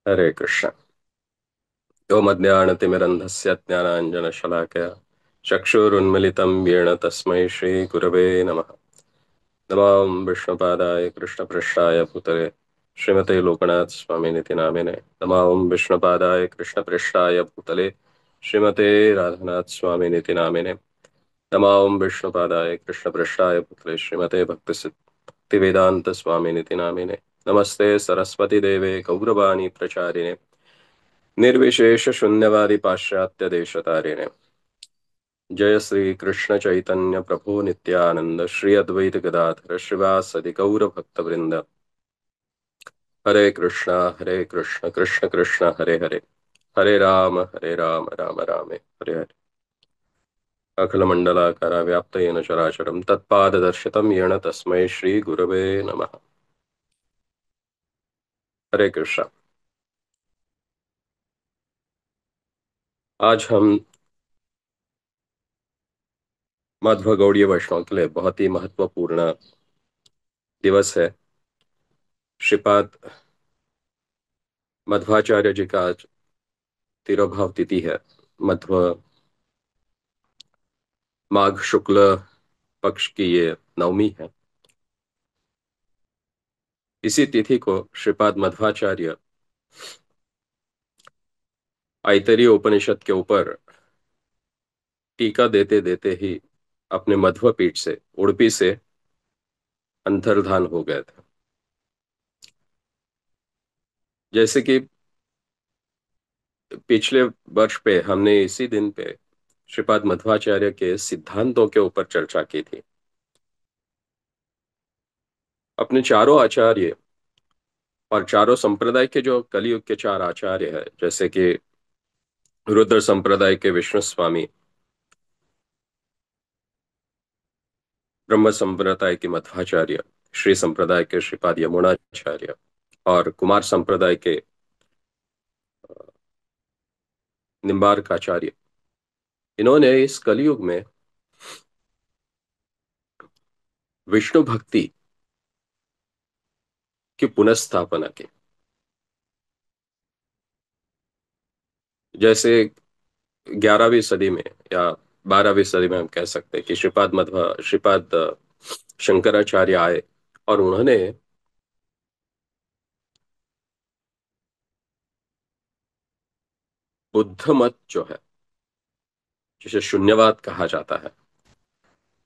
हरे कृष्ण। ओमज्ञानतिमिरन्धस्य ज्ञानाञ्जनशलाकया चक्षुरुन्मिलितं येन तस्मै श्रीगुरवे नमः। नमां विष्णुपादाय कृष्णपृष्ठाय भूतले श्रीमते लोकनाथ स्वामिनिति नामिने। नमां विष्णुपादाय कृष्णपृष्ठाय भूतले श्रीमते राधानाथ स्वामिनिति नामिने। नमां विष्णुपादाय कृष्णपृष्ठाय भूतले श्रीमते भक्तिवेदांत स्वामिनिति नामिने। नमस्ते सरस्वती देवे गौरवाणी प्रचारिणे निर्विशेष शून्यवादी पाश्चात्य देशतारिणे। जय श्री कृष्ण चैतन्य प्रभु नित्यानंद श्री अद्वैत गदाधर श्रीवासदि गौर भक्त वृंद। हरे कृष्ण कृष्ण कृष्ण हरे हरे, हरे राम राम राम हरे हरे। अखिल मंडलाकार व्याप्त येन चराचरम तत्पाद दर्शितम येन तस्मै श्री गुरवे नमः। हरे कृष्ण। आज हम माधव गौड़ीय वैष्णव के लिए बहुत ही महत्वपूर्ण दिवस है। श्रीपाद मध्वाचार्य जी का आज तिरुभाव तिथि है। मध्व माघ शुक्ल पक्ष की ये नवमी है। इसी तिथि को श्रीपाद मध्वाचार्य आइतरी उपनिषद के ऊपर टीका देते देते ही अपने मध्व पीठ से उडुपी से अंतर्धान हो गए थे। जैसे कि पिछले वर्ष पे हमने इसी दिन पे श्रीपाद मध्वाचार्य के सिद्धांतों के ऊपर चर्चा की थी। अपने चारों आचार्य और चारों संप्रदाय के जो कलियुग के चार आचार्य है, जैसे कि रुद्र संप्रदाय के विष्णु स्वामी, ब्रह्म संप्रदाय के मध्वाचार्य, श्री संप्रदाय के श्रीपाद यमुनाचार्य और कुमार संप्रदाय के निम्बार्काचार्य, इन्होंने इस कलयुग में विष्णु भक्ति की पुनर्स्थापना की। जैसे 11वीं सदी में या 12वीं सदी में हम कह सकते हैं कि श्रीपाद शंकराचार्य आए और उन्होंने बुद्ध मत जो है, जिसे शून्यवाद कहा जाता है,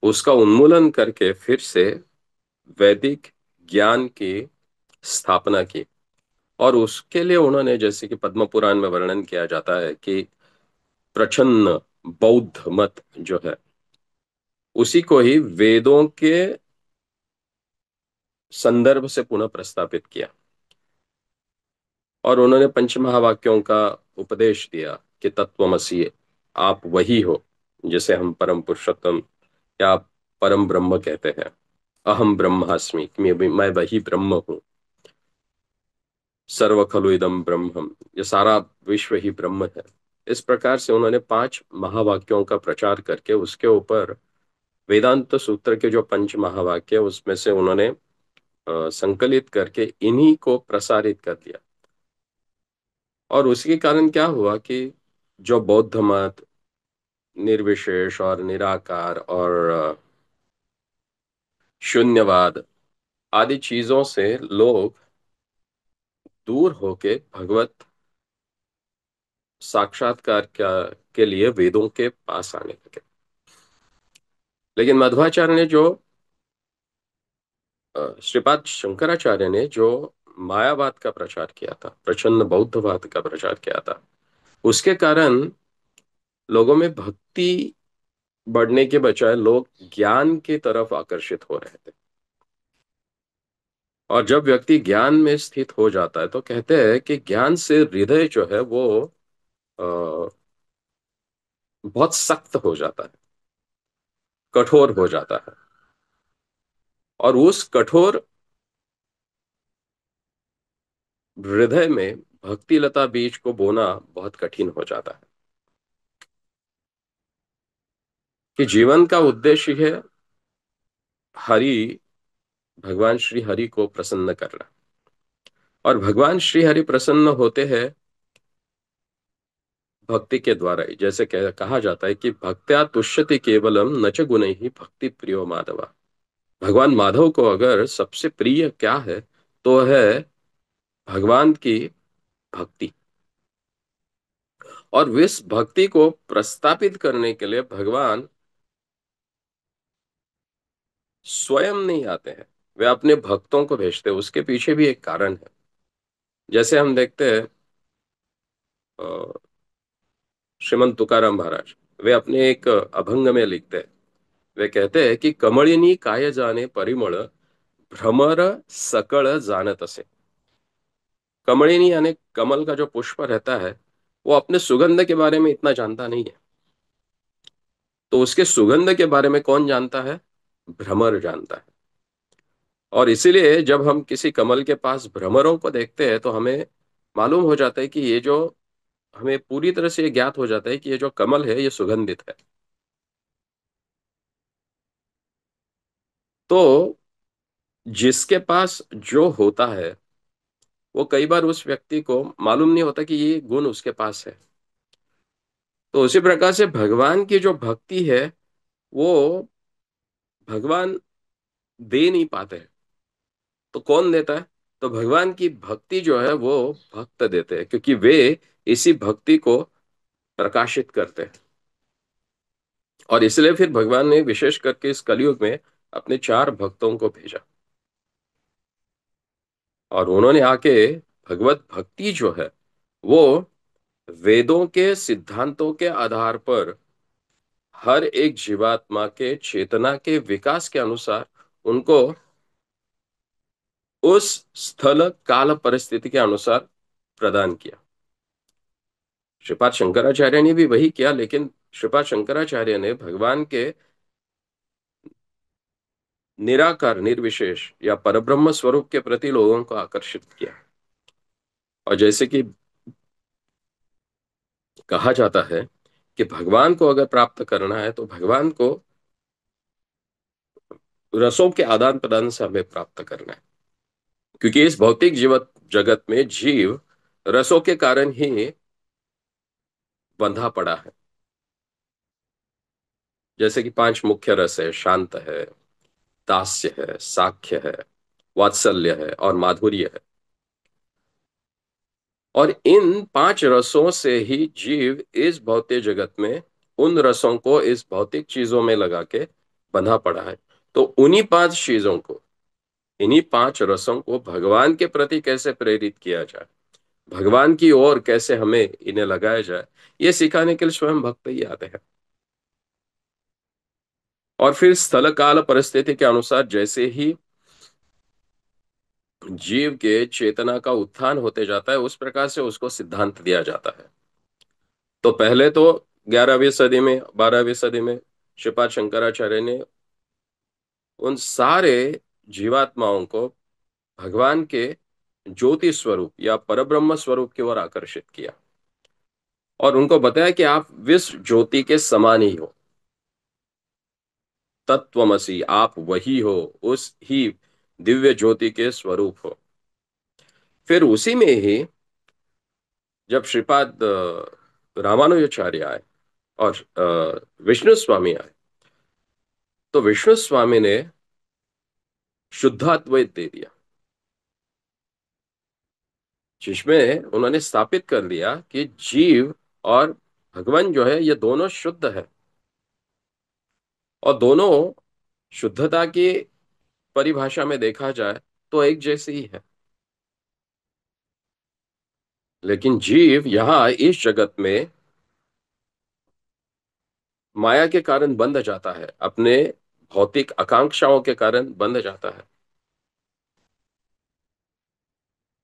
उसका उन्मूलन करके फिर से वैदिक ज्ञान की स्थापना की। और उसके लिए उन्होंने, जैसे कि पद्म पुराण में वर्णन किया जाता है कि प्रछन्न बौद्ध मत जो है, उसी को ही वेदों के संदर्भ से पुनः प्रस्तापित किया। और उन्होंने पंच महावाक्यों का उपदेश दिया कि तत्वमसि, आप वही हो जिसे हम परम पुरुषोत्तम या परम ब्रह्म कहते हैं। अहम ब्रह्मास्मि, कि मैं वही ब्रह्म हूँ। सर्व खलु इदम ब्रह्मम, ये सारा विश्व ही ब्रह्म है। इस प्रकार से उन्होंने पांच महावाक्यों का प्रचार करके उसके ऊपर वेदांत सूत्र के जो पंच महावाक्य उसमें से उन्होंने संकलित करके इन्हीं को प्रसारित कर दिया। और उसी के कारण क्या हुआ कि जो बौद्ध मत, निर्विशेष और निराकार और शून्यवाद आदि चीजों से लोग दूर होके भगवत साक्षात्कार के लिए वेदों के पास आने लगे। लेकिन मध्वाचार्य ने जो श्रीपाद शंकराचार्य ने जो मायावाद का प्रचार किया था, प्रचंड बौद्धवाद का प्रचार किया था, उसके कारण लोगों में भक्ति बढ़ने के बजाय लोग ज्ञान की तरफ आकर्षित हो रहे थे। और जब व्यक्ति ज्ञान में स्थित हो जाता है तो कहते हैं कि ज्ञान से हृदय जो है वो अ, बहुत सख्त हो जाता है, कठोर हो जाता है। और उस कठोर हृदय में भक्ति लता बीज को बोना बहुत कठिन हो जाता है। कि जीवन का उद्देश्य है हरि, भगवान श्री हरि को प्रसन्न करना। और भगवान श्री हरि प्रसन्न होते हैं भक्ति के द्वारा ही। जैसे कहा जाता है कि भक्त्या तुष्यति केवलम न च गुणैः भक्ति प्रियो माधवा। भगवान माधव को अगर सबसे प्रिय क्या है तो है भगवान की भक्ति। और इस भक्ति को प्रस्थापित करने के लिए भगवान स्वयं नहीं आते हैं, वे अपने भक्तों को भेजते हैं। उसके पीछे भी एक कारण है। जैसे हम देखते हैं अ, श्रीमंत तुकाराम महाराज, वे अपने एक अभंग में लिखते हैं। वे कहते हैं कि कमळिनी काय जाने परिमळ भ्रमर सकळ जानत असे। कमळिनी यानी कमल का जो पुष्प रहता है, वो अपने सुगंध के बारे में इतना जानता नहीं है। तो उसके सुगंध के बारे में कौन जानता है? भ्रमर जानता है। और इसीलिए जब हम किसी कमल के पास भ्रमरों को देखते हैं तो हमें मालूम हो जाता है कि ये जो, हमें पूरी तरह से ये ज्ञात हो जाता है कि ये जो कमल है ये सुगंधित है। तो जिसके पास जो होता है वो कई बार उस व्यक्ति को मालूम नहीं होता कि ये गुण उसके पास है। तो उसी प्रकार से भगवान की जो भक्ति है वो भगवान दे नहीं पाते। तो कौन देता है? तो भगवान की भक्ति जो है वो भक्त देते हैं, क्योंकि वे इसी भक्ति को प्रकाशित करते हैं। और इसलिए फिर भगवान ने विशेष करके इस कलयुग में अपने चार भक्तों को भेजा। और उन्होंने आके भगवत भक्ति जो है वो वेदों के सिद्धांतों के आधार पर हर एक जीवात्मा के चेतना के विकास के अनुसार उनको उस स्थल काल परिस्थिति के अनुसार प्रदान किया। श्रीपाद शंकराचार्य ने भी वही किया, लेकिन श्रीपाद शंकराचार्य ने भगवान के निराकार निर्विशेष या परब्रह्म स्वरूप के प्रति लोगों को आकर्षित किया। और जैसे कि कहा जाता है कि भगवान को अगर प्राप्त करना है तो भगवान को रसों के आदान प्रदान से हमें प्राप्त करना है। क्योंकि इस भौतिक जीवत जगत में जीव रसों के कारण ही बंधा पड़ा है। जैसे कि पांच मुख्य रस है, शांत है, दास्य है, साख्य है, वात्सल्य है और माधुर्य है। और इन पांच रसों से ही जीव इस भौतिक जगत में उन रसों को इस भौतिक चीजों में लगा के बंधा पड़ा है। तो उन्हीं पांच चीजों को, इन्हीं पांच रसों को भगवान के प्रति कैसे प्रेरित किया जाए, भगवान की ओर कैसे हमें इन्हें लगाया जाए, ये सिखाने के लिए स्वयं भक्त ही आते हैं। और फिर स्थल काल परिस्थिति के अनुसार जैसे ही जीव के चेतना का उत्थान होते जाता है उस प्रकार से उसको सिद्धांत दिया जाता है। तो पहले तो 11वीं सदी में, 12वीं सदी में श्रीपाद शंकराचार्य ने उन सारे जीवात्माओं को भगवान के ज्योति स्वरूप या परब्रह्म स्वरूप की ओर आकर्षित किया। और उनको बताया कि आप विश्व ज्योति के समान ही हो, तत्वमसि, आप वही हो, उस ही दिव्य ज्योति के स्वरूप हो। फिर उसी में ही जब श्रीपाद रामानुजाचार्य आए और विष्णु स्वामी आए, तो विष्णु स्वामी ने शुद्धाद्वैत दे दिया, जिसमें उन्होंने स्थापित कर दिया कि जीव और भगवान जो है ये दोनों शुद्ध है। और दोनों शुद्धता की परिभाषा में देखा जाए तो एक जैसे ही है। लेकिन जीव यहाँ इस जगत में माया के कारण बंध जाता है, अपने भौतिक आकांक्षाओं के कारण बंध जाता है।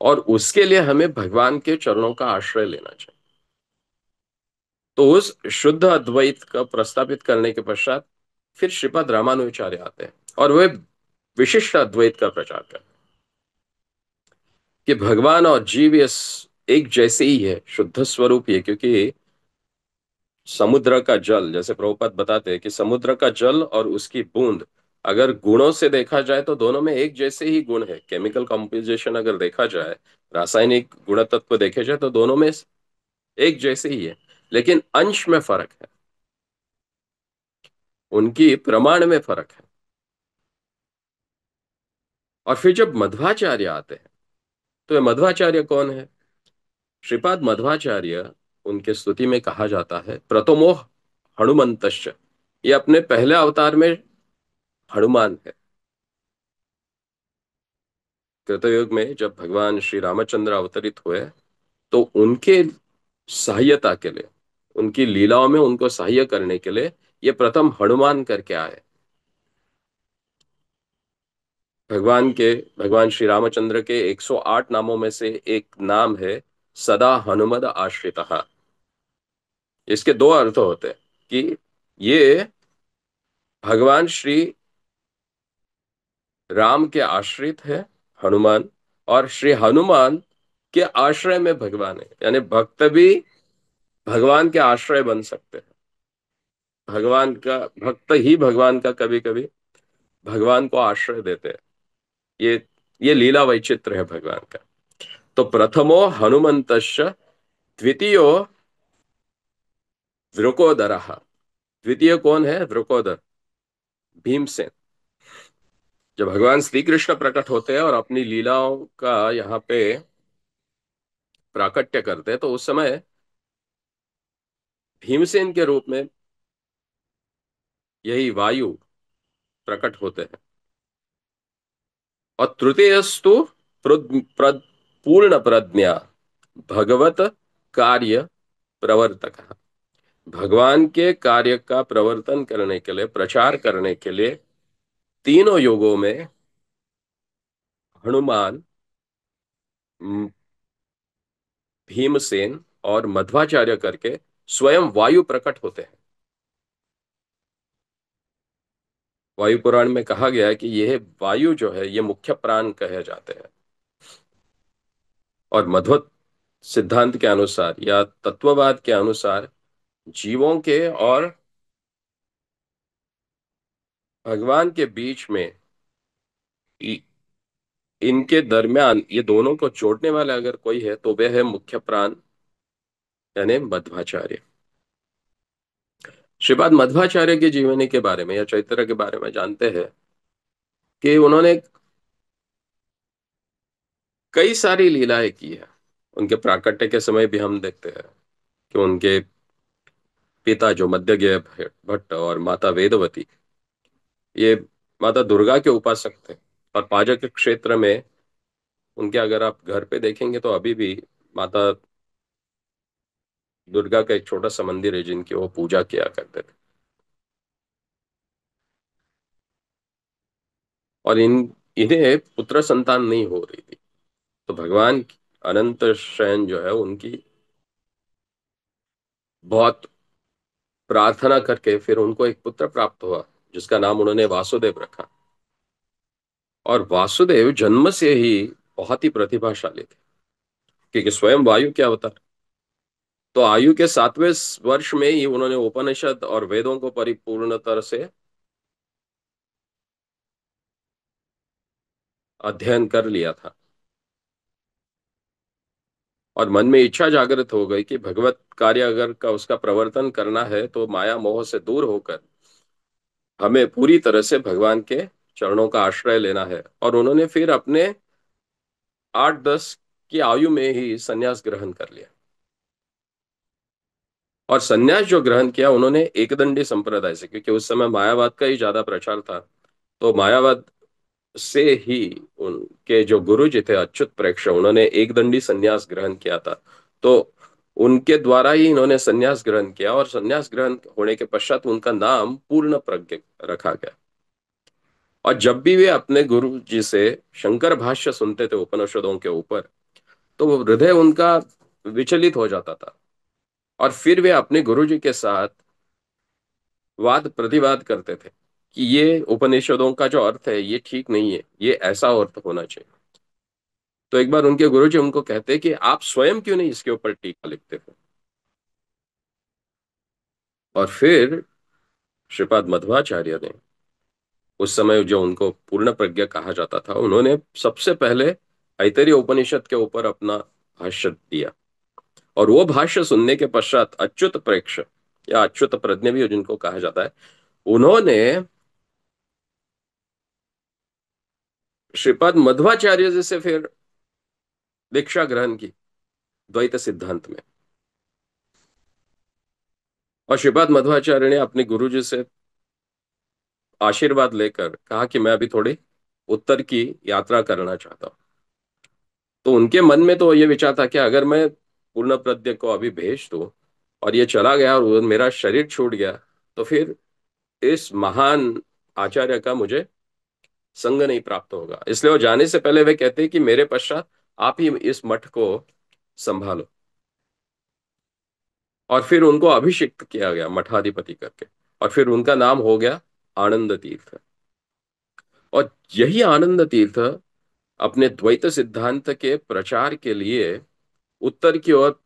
और उसके लिए हमें भगवान के चरणों का आश्रय लेना चाहिए। तो उस शुद्ध अद्वैत का प्रस्तावित करने के पश्चात फिर श्रीपाद रामानुजाचार्य आते हैं और वे विशिष्ट अद्वैत का प्रचार करते हैं कि भगवान और जीव ये एक जैसे ही है, शुद्ध स्वरूप ही है। क्योंकि समुद्र का जल, जैसे प्रभुपाद बताते हैं कि समुद्र का जल और उसकी बूंद अगर गुणों से देखा जाए तो दोनों में एक जैसे ही गुण है, केमिकल कॉम्पोजिशन अगर देखा जाए, रासायनिक गुण तत्व देखे जाए तो दोनों में एक जैसे ही है, लेकिन अंश में फर्क है, उनकी प्रमाण में फर्क है। और फिर जब मध्वाचार्य आते हैं, तो ये मध्वाचार्य कौन है? श्रीपाद मध्वाचार्य, उनके स्तुति में कहा जाता है प्रथमो हनुमंतश्च, ये अपने पहले अवतार में हनुमान है। कृतयुग में जब भगवान श्री रामचंद्र अवतरित हुए, तो उनके सहायता के लिए, उनकी लीलाओं में उनको सहाय करने के लिए ये प्रथम हनुमान करके आए। भगवान के भगवान श्री रामचंद्र के 108 नामों में से एक नाम है सदा हनुमद आश्रितः। इसके दो अर्थ होते हैं कि ये भगवान श्री राम के आश्रित है, हनुमान, और श्री हनुमान के आश्रय में भगवान है, यानी भक्त भी भगवान के आश्रय बन सकते हैं। भगवान का भक्त ही भगवान का कभी कभी भगवान को आश्रय देते हैं। ये ये लीला वैचित्र है भगवान का। तो प्रथमो हनुमंतश्च, द्वितीयो वृकोदरः। द्वितीय कौन है? वृकोदर, भीमसेन। जब भगवान श्री कृष्ण प्रकट होते हैं और अपनी लीलाओं का यहाँ पे प्राकट्य करते हैं, तो उस समय भीमसेन के रूप में यही वायु प्रकट होते हैं। और तृतीयस्तु पूर्ण प्रज्ञा भगवत कार्य प्रवर्तक। भगवान के कार्य का प्रवर्तन करने के लिए, प्रचार करने के लिए तीनों युगों में हनुमान, म, भीमसेन और मध्वाचार्य करके स्वयं वायु प्रकट होते हैं। वायु पुराण में कहा गया है कि यह वायु जो है ये मुख्य प्राण कहे जाते हैं। और मध्व सिद्धांत के अनुसार या तत्ववाद के अनुसार जीवों के और भगवान के बीच में, इ- इनके दरमियान ये दोनों को जोड़ने वाला अगर कोई है तो वह है मुख्य प्राण, यानी मध्वाचार्य। श्रीपाद मध्वाचार्य की जीवनी के बारे में या चरित्र के बारे में जानते हैं कि उन्होंने कई सारी लीलाएं की है। उनके प्राकट्य के समय भी हम देखते हैं कि उनके पिता जो मध्यगेय भट्ट और माता वेदवती, ये माता दुर्गा के उपासक थे। और पाजक क्षेत्र में उनके अगर आप घर पे देखेंगे तो अभी भी माता दुर्गा का एक छोटा सा मंदिर है जिनकी वो पूजा किया करते थे। और इन्हें पुत्र संतान नहीं हो रही थी, तो भगवान अनंत शयन जो है उनकी बहुत प्रार्थना करके फिर उनको एक पुत्र प्राप्त हुआ, जिसका नाम उन्होंने वासुदेव रखा। और वासुदेव जन्म से ही बहुत ही प्रतिभाशाली थे, क्योंकि स्वयं वायु के अवतार। तो आयु के 7वें वर्ष में ही उन्होंने उपनिषद और वेदों को परिपूर्ण तरह से अध्ययन कर लिया था। और मन में इच्छा जागृत हो गई कि भगवत कार्य अगर का उसका प्रवर्तन करना है तो माया मोह से दूर होकर हमें पूरी तरह से भगवान के चरणों का आश्रय लेना है। और उन्होंने फिर अपने 8-10 की आयु में ही संन्यास ग्रहण कर लिया। और संन्यास जो ग्रहण किया उन्होंने एकदंडी संप्रदाय से, क्योंकि उस समय मायावाद का ही ज्यादा प्रचार था। तो मायावाद से ही उनके जो गुरु जी थे अच्युत प्रेक्ष, उन्होंने एकदंडी संन्यास ग्रहण किया था। तो उनके द्वारा ही इन्होंने संन्यास ग्रहण किया, और संन्यास ग्रहण होने के पश्चात उनका नाम पूर्ण प्रज्ञ रखा गया। और जब भी वे अपने गुरु जी से शंकर भाष्य सुनते थे उपनिषदों के ऊपर, तो वो हृदय उनका विचलित हो जाता था। और फिर वे अपने गुरु जी के साथ वाद प्रतिवाद करते थे कि ये उपनिषदों का जो अर्थ है ये ठीक नहीं है, ये ऐसा अर्थ होना चाहिए। तो एक बार उनके गुरु जी उनको कहते कि आप स्वयं क्यों नहीं इसके ऊपर टीका लिखते थे। और फिर श्रीपाद मध्वाचार्य ने उस समय जो उनको पूर्ण प्रज्ञ कहा जाता था, उन्होंने सबसे पहले ऐतरेय उपनिषद के ऊपर अपना भाष्य दिया। और वो भाष्य सुनने के पश्चात अच्युत प्रेक्ष या अच्युत प्रज्ञ भी जिनको कहा जाता है, उन्होंने श्रीपाद मध्वाचार्य जी से फिर दीक्षा ग्रहण की द्वैत सिद्धांत में। और श्रीपाद मध्वाचार्य ने अपने गुरु जी से आशीर्वाद लेकर कहा कि मैं अभी थोड़ी उत्तर की यात्रा करना चाहता हूं। तो उनके मन में तो ये विचार था कि अगर मैं पूर्ण प्रज्ञ को अभी भेज दूं और ये चला गया और मेरा शरीर छूट गया, तो फिर इस महान आचार्य का मुझे संग नहीं प्राप्त होगा। इसलिए वो जाने से पहले वे कहते हैं कि मेरे पश्चात आप ही इस मठ को संभालो। और फिर उनको अभिषिक्त किया गया मठाधिपति करके, और फिर उनका नाम हो गया आनंद तीर्थ। और यही आनंद तीर्थ अपने द्वैत सिद्धांत के प्रचार के लिए उत्तर की ओर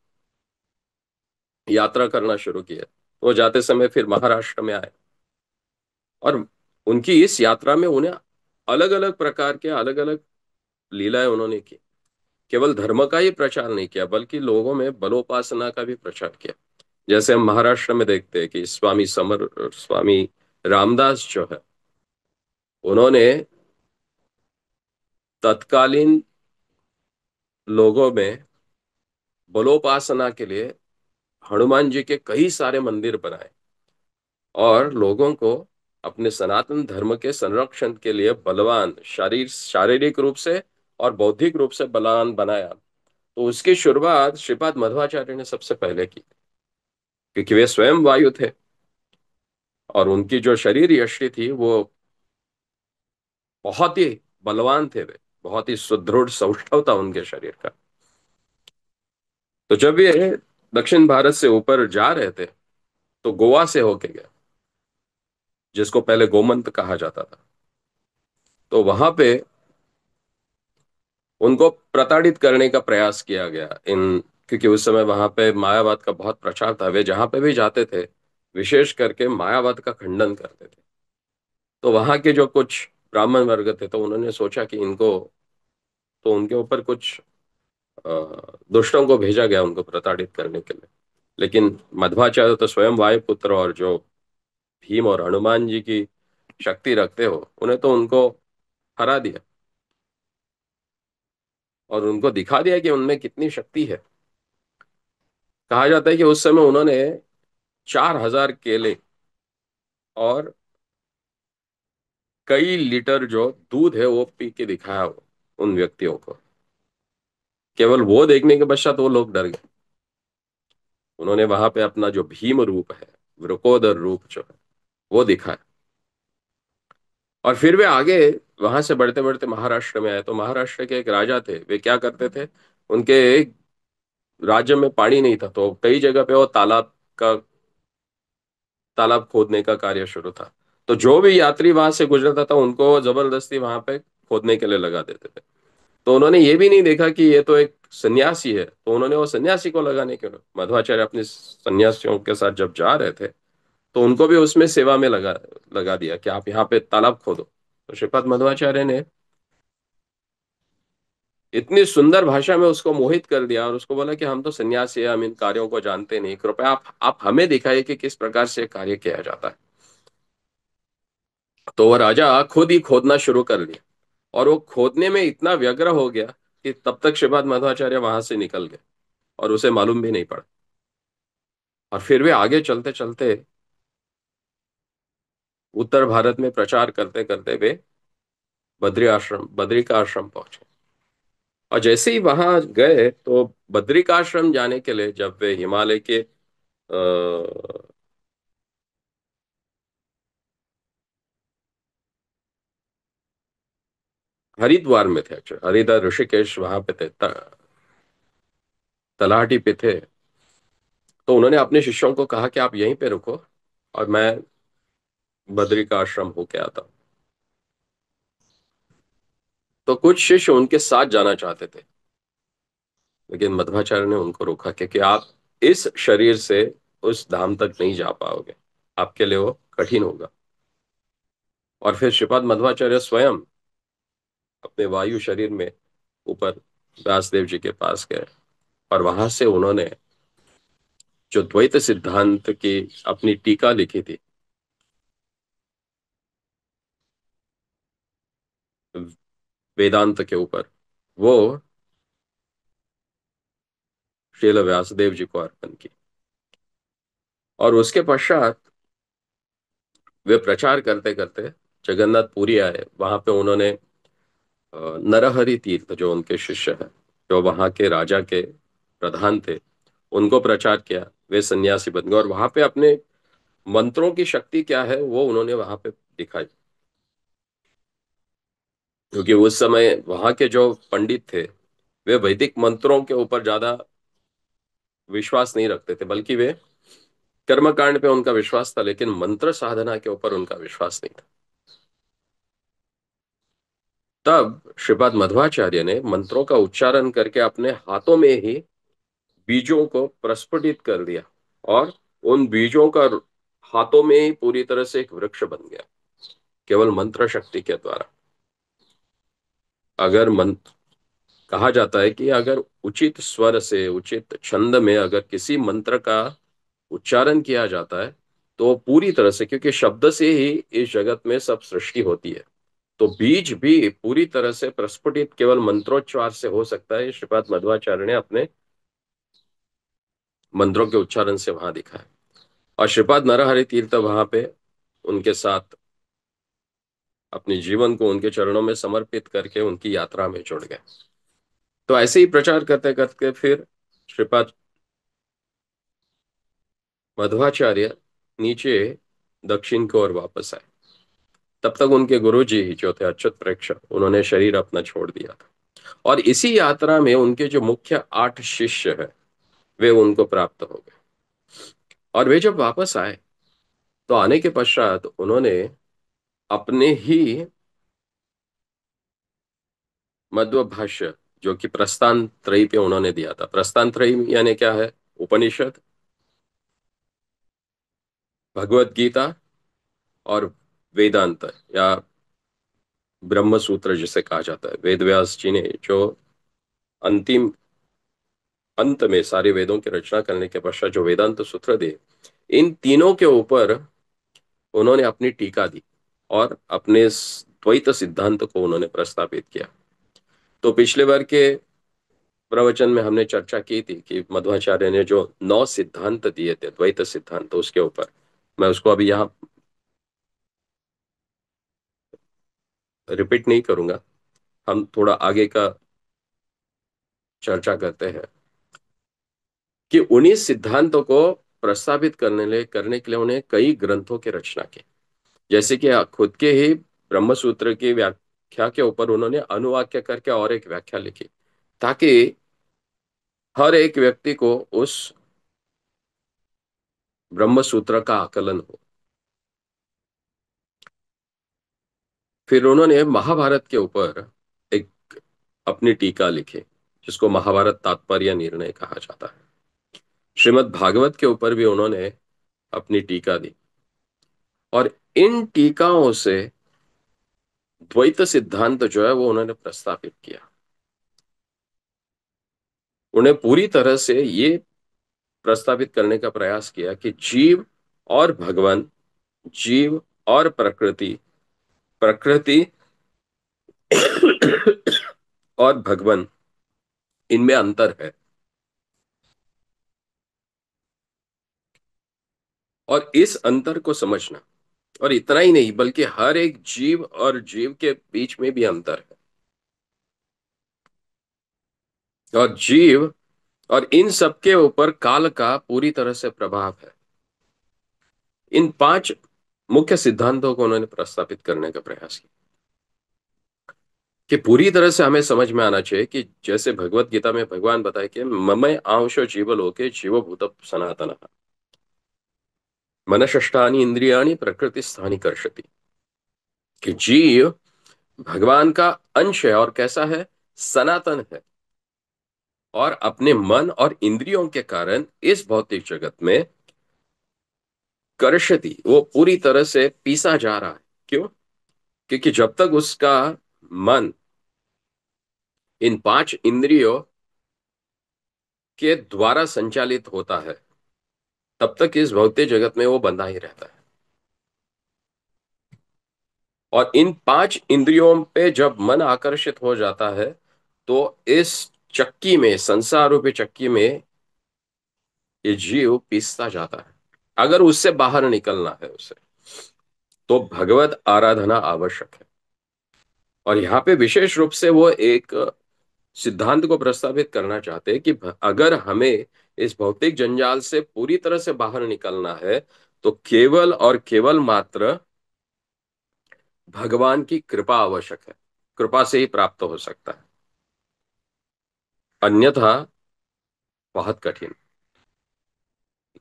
यात्रा करना शुरू किया। वो जाते समय फिर महाराष्ट्र में आए, और उनकी इस यात्रा में उन्हें अलग अलग प्रकार के अलग अलग लीलाएं उन्होंने की। केवल धर्म का ही प्रचार नहीं किया, बल्कि लोगों में बलोपासना का भी प्रचार किया। जैसे हम महाराष्ट्र में देखते हैं कि स्वामी रामदास जो है, उन्होंने तत्कालीन लोगों में बलोपासना के लिए हनुमान जी के कई सारे मंदिर बनाए, और लोगों को अपने सनातन धर्म के संरक्षण के लिए बलवान शारीरिक रूप से और बौद्धिक रूप से बलवान बनाया। तो उसकी शुरुआत श्रीपाद मध्वाचार्य ने सबसे पहले की, क्योंकि वे स्वयं वायु थे, और उनकी जो शरीर यष्टि थी वो बहुत ही बलवान थे। वे बहुत ही सुदृढ़ सौष्ठव था उनके शरीर का। तो जब ये दक्षिण भारत से ऊपर जा रहे थे, तो गोवा से होके गए, जिसको पहले गोमंत कहा जाता था। तो वहां पे उनको प्रताड़ित करने का प्रयास किया गया इन, क्योंकि उस समय वहां पे मायावाद का बहुत प्रचार था। वे जहां पे भी जाते थे, विशेष करके मायावाद का खंडन करते थे। तो वहां के जो कुछ ब्राह्मण वर्ग थे, तो उन्होंने सोचा कि इनको, तो उनके ऊपर कुछ दुष्टों को भेजा गया उनको प्रताड़ित करने के लिए। लेकिन मध्वाचार्य तो स्वयं वायुपुत्र और जो भीम और हनुमान जी की शक्ति रखते हो, उन्हें तो उनको हरा दिया, और उनको दिखा दिया कि उनमें कितनी शक्ति है। कहा जाता है कि उस समय उन्होंने 4,000 केले और कई लीटर जो दूध है वो पी के दिखाया उन व्यक्तियों को। केवल वो देखने के पश्चात वो लोग डर गए। उन्होंने वहां पे अपना जो भीम रूप है, वृकोदर रूप जो है, वो दिखाया। और फिर वे आगे वहां से बढ़ते बढ़ते महाराष्ट्र में आए। तो महाराष्ट्र के एक राजा थे, वे क्या करते थे, उनके राज्य में पानी नहीं था, तो कई जगह पे वो तालाब खोदने का कार्य शुरू था। तो जो भी यात्री वहां से गुजरता था, उनको जबरदस्ती वहां पे खोदने के लिए लगा देते थे। तो उन्होंने ये भी नहीं देखा कि ये तो एक सन्यासी है, तो उन्होंने वो सन्यासी को लगाने के लिए, मध्वाचार्य अपने सन्यासियों के साथ जब जा रहे थे, तो उनको भी उसमें सेवा में लगा लगा दिया कि आप यहाँ पे तालाब खोदो। तो श्रीपाद मध्वाचार्य ने इतनी सुंदर भाषा में उसको मोहित कर दिया, और उसको बोला कि हम तो सन्यासी हैं, हम इन कार्यों को जानते नहीं, कृपया आप हमें दिखाइए कि किस प्रकार से कार्य किया जाता है। तो वह राजा खुद ही खोदना शुरू कर लिया, और वो खोदने में इतना व्यग्र हो गया कि तब तक श्रीपाद मध्वाचार्य वहां से निकल गए, और उसे मालूम भी नहीं पड़ा। और फिर वे आगे चलते चलते उत्तर भारत में प्रचार करते करते वे बद्री का आश्रम पहुंचे। और जैसे ही वहां गए, तो बद्री का आश्रम जाने के लिए जब वे हिमालय के हरिद्वार में थे, एक्चुअली हरिद्वार ऋषिकेश वहां पे थे, तलहटी पे थे। तो उन्होंने अपने शिष्यों को कहा कि आप यहीं पे रुको, और मैं बद्री का आश्रम होके आता हूँ। तो कुछ शिष्य उनके साथ जाना चाहते थे, लेकिन मध्वाचार्य ने उनको रोका, क्योंकि आप इस शरीर से उस धाम तक नहीं जा पाओगे, आपके लिए वो कठिन होगा। और फिर श्रीपाद मध्वाचार्य स्वयं अपने वायु शरीर में ऊपर व्यासदेव जी के पास गए, और वहां से उन्होंने जो द्वैत सिद्धांत की अपनी टीका लिखी थी वेदांत के ऊपर, वो श्रील व्यासदेव जी को अर्पण की। और उसके पश्चात वे प्रचार करते करते जगन्नाथ पुरी आए। वहां पे उन्होंने नरहरि तीर्थ जो उनके शिष्य हैं, जो वहां के राजा के प्रधान थे, उनको प्रचार किया। वे सन्यासी बन गए और वहां पे अपने मंत्रों की शक्ति क्या है वो उन्होंने वहां पे दिखाई। क्योंकि उस समय वहां के जो पंडित थे, वे वैदिक मंत्रों के ऊपर ज्यादा विश्वास नहीं रखते थे, बल्कि वे कर्मकांड पे उनका विश्वास था, लेकिन मंत्र साधना के ऊपर उनका विश्वास नहीं था। तब श्रीपाद मध्वाचार्य ने मंत्रों का उच्चारण करके अपने हाथों में ही बीजों को प्रस्फुटित कर दिया, और उन बीजों का हाथों में ही पूरी तरह से एक वृक्ष बन गया, केवल मंत्र शक्ति के द्वारा। अगर मंत्र, कहा जाता है कि अगर उचित स्वर से उचित छंद में अगर किसी मंत्र का उच्चारण किया जाता है, तो पूरी तरह से, क्योंकि शब्द से ही इस जगत में सब सृष्टि होती है, तो बीज भी पूरी तरह से प्रस्फुटित केवल मंत्रोच्चार से हो सकता है। श्रीपाद मध्वाचार्य ने अपने मंत्रों के उच्चारण से वहां दिखा है। और श्रीपाद नरहरि तीर्थ वहां पे उनके साथ अपने जीवन को उनके चरणों में समर्पित करके उनकी यात्रा में जुड़ गए। तो ऐसे ही प्रचार करते करते फिर श्रीपाद मध्वाचार्य नीचे दक्षिण की ओर वापस आए। तब तक उनके गुरु जी जो थे अच्युत प्रेक्षक, उन्होंने शरीर अपना छोड़ दिया था। और इसी यात्रा में उनके जो मुख्य 8 शिष्य हैं, वे उनको प्राप्त हो गए। और वे जब वापस आए, तो आने के पश्चात उन्होंने अपने ही मध्व भाष्य, जो कि प्रस्थान त्रयी पे उन्होंने दिया था। प्रस्थान त्रयी यानी क्या है? उपनिषद, भगवत गीता और वेदांत, या ब्रह्म सूत्र जिसे कहा जाता है। वेद व्यास जी ने जो अंतिम अंत में सारे वेदों की रचना करने के पश्चात जो वेदांत सूत्र दिए, इन तीनों के ऊपर उन्होंने अपनी टीका दी और अपने इस द्वैत सिद्धांत को उन्होंने प्रस्तावित किया। तो पिछले बार के प्रवचन में हमने चर्चा की थी कि मध्वाचार्य ने जो 9 सिद्धांत दिए थे द्वैत सिद्धांत, उसके ऊपर मैं उसको अभी यहाँ रिपीट नहीं करूंगा। हम थोड़ा आगे का चर्चा करते हैं कि उन्हीं सिद्धांतों को प्रस्तावित करने के लिए उन्हें कई ग्रंथों की रचना की। जैसे कि खुद के ही ब्रह्म सूत्र की व्याख्या के ऊपर उन्होंने अनुवाक्य करके और एक व्याख्या लिखी, ताकि हर एक व्यक्ति को उस ब्रह्म सूत्र का आकलन हो। फिर उन्होंने महाभारत के ऊपर एक अपनी टीका लिखी, जिसको महाभारत तात्पर्य निर्णय कहा जाता है। श्रीमद् भागवत के ऊपर भी उन्होंने अपनी टीका दी, और इन टीकाओं से द्वैत सिद्धांत जो है वो उन्होंने प्रस्तावित किया। उन्हें पूरी तरह से ये प्रस्तावित करने का प्रयास किया कि जीव और भगवान, जीव और प्रकृति, प्रकृति और भगवान, इनमें अंतर है। और इस अंतर को समझना, और इतना ही नहीं बल्कि हर एक जीव और जीव के बीच में भी अंतर है, और जीव और इन सबके ऊपर काल का पूरी तरह से प्रभाव है। इन 5 मुख्य सिद्धांतों को उन्होंने प्रस्तावित करने का प्रयास किया कि पूरी तरह से हमें समझ में आना चाहिए कि जैसे भगवत गीता में भगवान बताए कि ममय आंशो जीवलोके जीवभूत सनातन मनषष्ठानि इंद्रियाणि प्रकृति स्थानि कर्षति, कि जीव भगवान का अंश है और कैसा है? सनातन है, और अपने मन और इंद्रियों के कारण इस भौतिक जगत में कर्षति, वो पूरी तरह से पीसा जा रहा है। क्यों? क्योंकि जब तक उसका मन इन पांच इंद्रियों के द्वारा संचालित होता है, तब तक इस भौतिक जगत में वो बंधा ही रहता है। और इन पांच इंद्रियों पे जब मन आकर्षित हो जाता है, तो इस चक्की में, संसार रूपी चक्की में, ये जीव पिसता जाता है। अगर उससे बाहर निकलना है उसे, तो भगवत आराधना आवश्यक है। और यहाँ पे विशेष रूप से वो एक सिद्धांत को प्रस्तावित करना चाहते हैं कि अगर हमें इस भौतिक जंजाल से पूरी तरह से बाहर निकलना है, तो केवल और केवल मात्र भगवान की कृपा आवश्यक है। कृपा से ही प्राप्त हो सकता है, अन्यथा बहुत कठिन।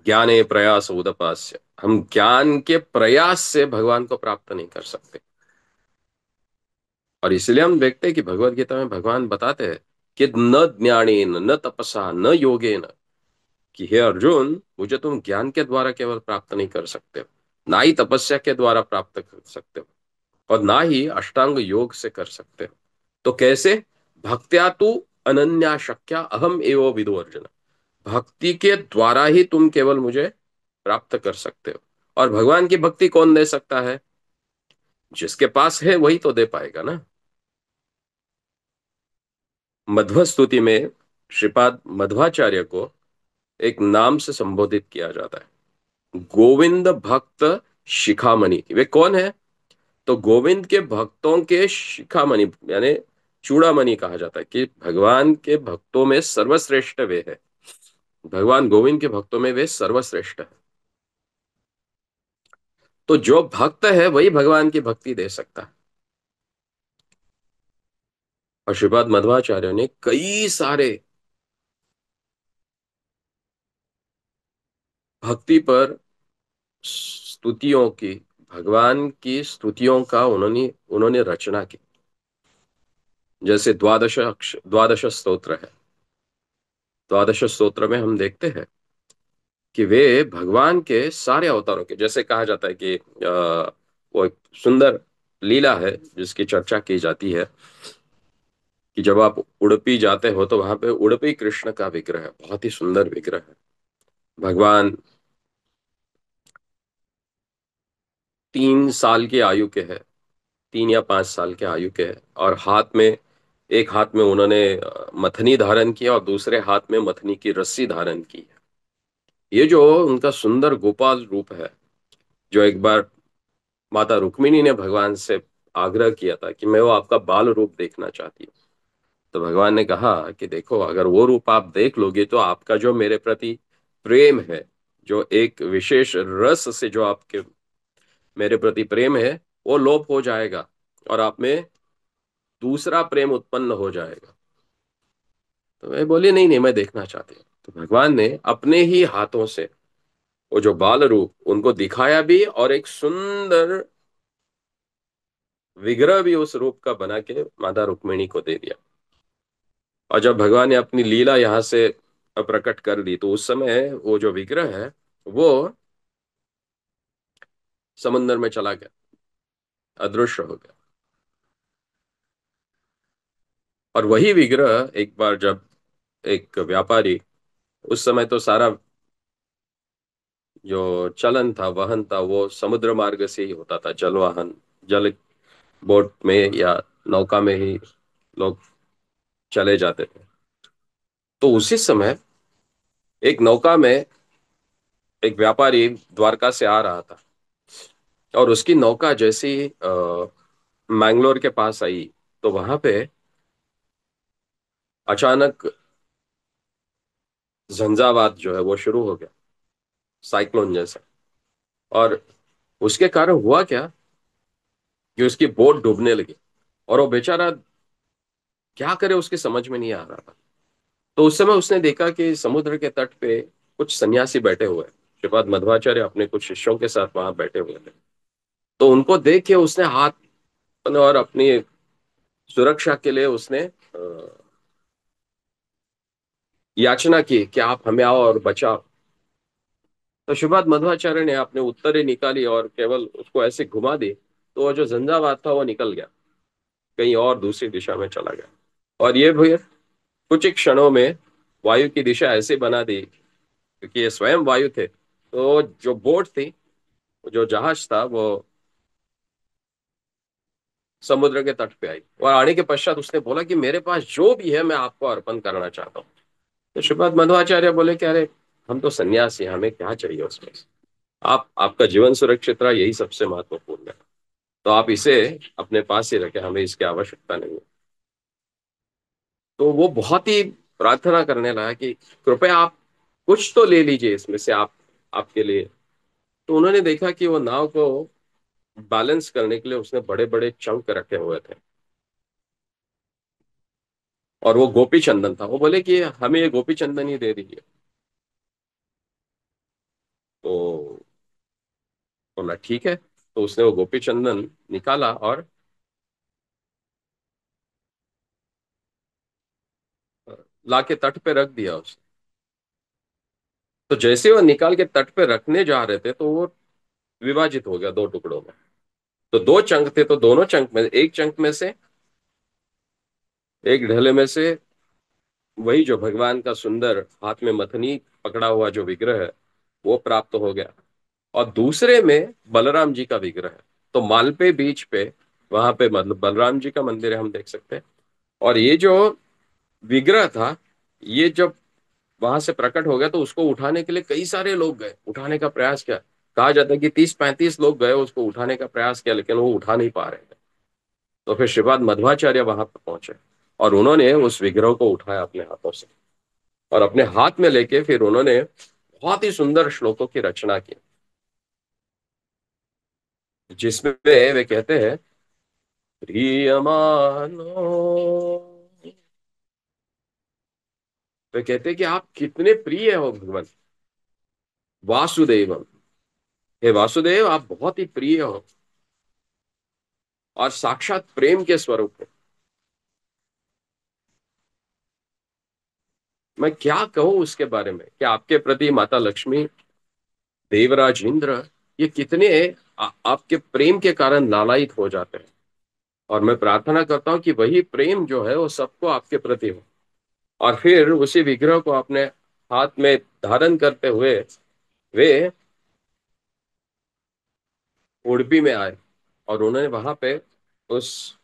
ज्ञाने प्रयास उदपास्य, हम ज्ञान के प्रयास से भगवान को प्राप्त नहीं कर सकते। और इसलिए हम देखते हैं कि भगवत गीता में भगवान बताते हैं कि न ज्ञानेन न तपसा न योगेन, कि हे अर्जुन, मुझे तुम ज्ञान के द्वारा केवल प्राप्त नहीं कर सकते हो, ना ही तपस्या के द्वारा प्राप्त कर सकते हो, और ना ही अष्टांग योग से कर सकते हो। तो कैसे? भक्त्या तु अनन्या शक्या अहम एवं विदो अर्जुन। भक्ति के द्वारा ही तुम केवल मुझे प्राप्त कर सकते हो। और भगवान की भक्ति कौन दे सकता है? जिसके पास है वही तो दे पाएगा ना। मध्व स्तुति में श्रीपाद मध्वाचार्य को एक नाम से संबोधित किया जाता है, गोविंद भक्त शिखामणि। वे कौन है? तो गोविंद के भक्तों के शिखामणि, यानी चूड़ामणि कहा जाता है, कि भगवान के भक्तों में सर्वश्रेष्ठ वे है। भगवान गोविंद के भक्तों में वे सर्वश्रेष्ठ है। तो जो भक्त है वही भगवान की भक्ति दे सकता है। और श्रीपाद मध्वाचार्य ने कई सारे भक्ति पर स्तुतियों की, भगवान की स्तुतियों का उन्होंने उन्होंने रचना की। जैसे द्वादश स्तोत्र है। द्वादश स्तोत्र में हम देखते हैं कि वे भगवान के सारे अवतारों के, जैसे कहा जाता है कि वो एक सुंदर लीला है जिसकी चर्चा की जाती है, कि जब आप उडुपी जाते हो तो वहां पे उडुपी कृष्ण का विग्रह है, बहुत ही सुंदर विग्रह है। भगवान 3 साल की आयु के हैं, 3 या 5 साल के आयु के हैं, और हाथ में, एक हाथ में उन्होंने मथनी धारण किया और दूसरे हाथ में मथनी की रस्सी धारण की है। ये जो उनका सुंदर गोपाल रूप है, जो एक बार माता रुक्मिणी ने भगवान से आग्रह किया था कि मैं वो आपका बाल रूप देखना चाहती हूँ, तो भगवान ने कहा कि देखो, अगर वो रूप आप देख लोगे तो आपका जो मेरे प्रति प्रेम है, जो एक विशेष रस से जो आपके मेरे प्रति प्रेम है, वो लोप हो जाएगा, और आप में दूसरा प्रेम उत्पन्न हो जाएगा। तो मैं बोली, नहीं नहीं, मैं देखना चाहती हूँ। तो भगवान ने अपने ही हाथों से वो जो बाल रूप उनको दिखाया भी, और एक सुंदर विग्रह भी उस रूप का बना के माता रुक्मिणी को दे दिया। और जब भगवान ने अपनी लीला यहाँ से प्रकट कर ली, तो उस समय वो जो विग्रह है वो समुन्द्र में चला गया, अदृश्य हो गया। और वही विग्रह एक बार जब एक व्यापारी, उस समय तो सारा जो चलन था, वहन था, वो समुद्र मार्ग से ही होता था, जल वाहन, जल बोट में या नौका में ही लोग चले जाते थे। तो उसी समय एक नौका में एक व्यापारी द्वारका से आ रहा था, और उसकी नौका जैसी मैंगलोर के पास आई, तो वहां पे अचानक झंझावात जो है वो शुरू हो गया, साइक्लोन जैसा। और उसके कारण हुआ क्या कि उसकी बोट डूबने लगी, और वो बेचारा क्या करे उसके समझ में नहीं आ रहा था। तो उस समय उसने देखा कि समुद्र के तट पे कुछ सन्यासी बैठे हुए हैं। श्रीपाद मध्वाचार्य अपने कुछ शिष्यों के साथ वहां बैठे हुए थे। तो उनको देख के उसने हाथ, और अपनी सुरक्षा के लिए उसने याचना की कि आप हमें आओ और बचाओ। तो श्रीपाद मध्वाचार्य ने अपने उत्तरे निकाली और केवल उसको ऐसे घुमा दी, तो वो जो झंझावात था वो निकल गया, कहीं और दूसरी दिशा में चला गया। और ये फिर कुछ ही क्षणों में वायु की दिशा ऐसे बना दी, क्योंकि ये स्वयं वायु थे, तो जो बोट थी, जो जहाज था, वो समुद्र के तट पे आई, और आने के पश्चात उसने बोला कि मेरे पास जो भी है मैं आपको अर्पण करना चाहता हूँ। तो श्रीपाद मध्वाचार्य बोले कि अरे, हम तो सन्यासी हैं, हमें क्या चाहिए उसमें से? आप आपका जीवन सुरक्षित रहा, यही सबसे महत्वपूर्ण है, तो आप इसे अपने पास ही रखें, हमें इसकी आवश्यकता नहीं है। तो वो बहुत ही प्रार्थना करने लगा कि कृपया आप कुछ तो ले लीजिए इसमें से, आप आपके लिए। तो उन्होंने देखा कि वो नाव को बैलेंस करने के लिए उसने बड़े बड़े चंक रखे हुए थे, और वो गोपी चंदन था। वो बोले कि हमें ये गोपी चंदन ही दे दीजिए। तो बोला ठीक है, तो उसने वो गोपी चंदन निकाला और लाके तट पे रख दिया उसने। तो जैसे वो निकाल के तट पे रखने जा रहे थे, तो वो विभाजित हो गया दो टुकड़ों में। तो दो चंक थे, तो दोनों चंक में, एक चंक में से, एक ढले में से वही जो भगवान का सुंदर हाथ में मथनी पकड़ा हुआ जो विग्रह है, वो प्राप्त हो गया। और दूसरे में बलराम जी का विग्रह है। तो मालपे बीच पे, वहां पे मतलब बलराम जी का मंदिर है, हम देख सकते हैं। और ये जो विग्रह था, ये जब वहां से प्रकट हो गया, तो उसको उठाने के लिए कई सारे लोग गए, उठाने का प्रयास किया। कहा जाता है कि 30-35 लोग गए, उसको उठाने का प्रयास किया, लेकिन वो उठा नहीं पा रहे थे। तो फिर श्रीपाद मध्वाचार्य वहां पर पहुंचे, और उन्होंने उस विग्रह को उठाया अपने हाथों से, और अपने हाथ में लेके फिर उन्होंने बहुत ही सुंदर श्लोकों की रचना की, जिसमें वे कहते हैं, प्रियमानो, वे कहते हैं कि आप कितने प्रिय हो भगवान, वासुदेव, हे वासुदेव आप बहुत ही प्रिय हो, और साक्षात प्रेम के स्वरूप हो। मैं क्या कहूं उसके बारे में, कि आपके प्रति माता लक्ष्मी, देवराज इंद्र, ये कितने आपके प्रेम के कारण लालायित हो जाते हैं। और मैं प्रार्थना करता हूं कि वही प्रेम जो है वो सबको आपके प्रति हो। और फिर उसी विग्रह को अपने हाथ में धारण करते हुए वे उडुपी में आए, और उन्होंने वहां पे उस